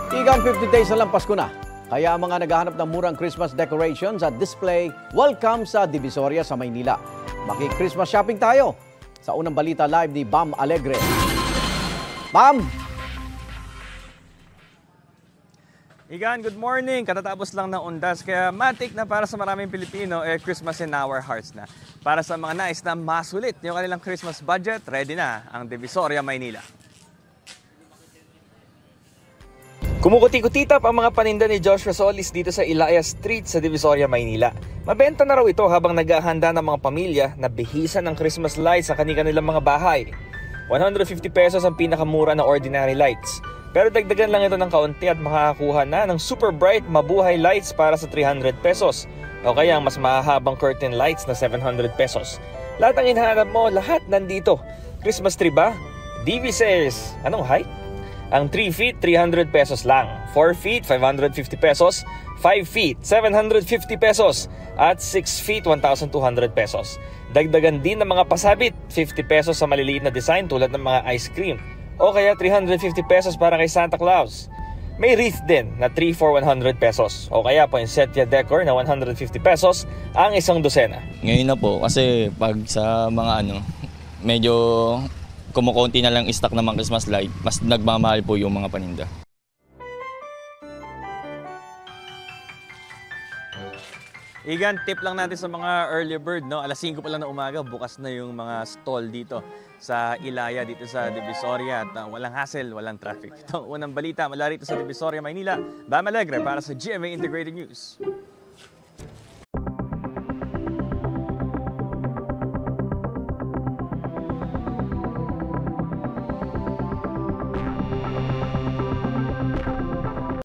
Igang 50 days na lang Pasko na. Kaya ang mga naghahanap ng murang Christmas decorations at display, welcome sa Divisoria sa Maynila. Maki-Christmas shopping tayo. Sa unang balita live ni Bam Alegre. Bam! Igan, good morning. Katatapos lang ng undas kaya matik na para sa maraming Pilipino Christmas in our hearts na. Para sa mga nais na masulit yung kanilang Christmas budget, ready na ang Divisoria, Maynila. Kumukuti-kutitap ang mga paninda ni Joshua Solis dito sa Ilaya Street sa Divisoria, Maynila. Mabenta na raw ito habang naghahanda ng mga pamilya na bihisan ng Christmas lights sa kanilang mga bahay. 150 pesos ang pinakamura na ordinary lights. Pero dagdagan lang ito ng kaunti at makakakuha na ng super bright mabuhay lights para sa 300 pesos. O kaya ang mas mahahabang curtain lights na 700 pesos. Lahat ng hinahanap mo, lahat nandito. Christmas tree ba? DV says, anong height? Ang 3 feet, 300 pesos lang. 4 feet, 550 pesos. 5 feet, 750 pesos. At 6 feet, 1,200 pesos. Dagdagan din ng mga pasabit, 50 pesos sa maliliit na design tulad ng mga ice cream. O kaya 350 pesos para kay Santa Claus. May wreath din na 3 for 100 pesos. O kaya poinsettia decor na 150 pesos ang isang dosena. Ngayon na po kasi pag sa mga medyo kumukunti na lang stock ng mga Christmas light, mas nagmamahal po yung mga paninda. Igan, tip lang natin sa mga early bird, no? Alas 5 pa lang na umaga, bukas na yung mga stall dito sa Ilaya, dito sa Divisoria. At walang hassle, walang traffic. Ito ang unang balita mula rito sa Divisoria, Maynila. Bam Alegre para sa GMA Integrated News.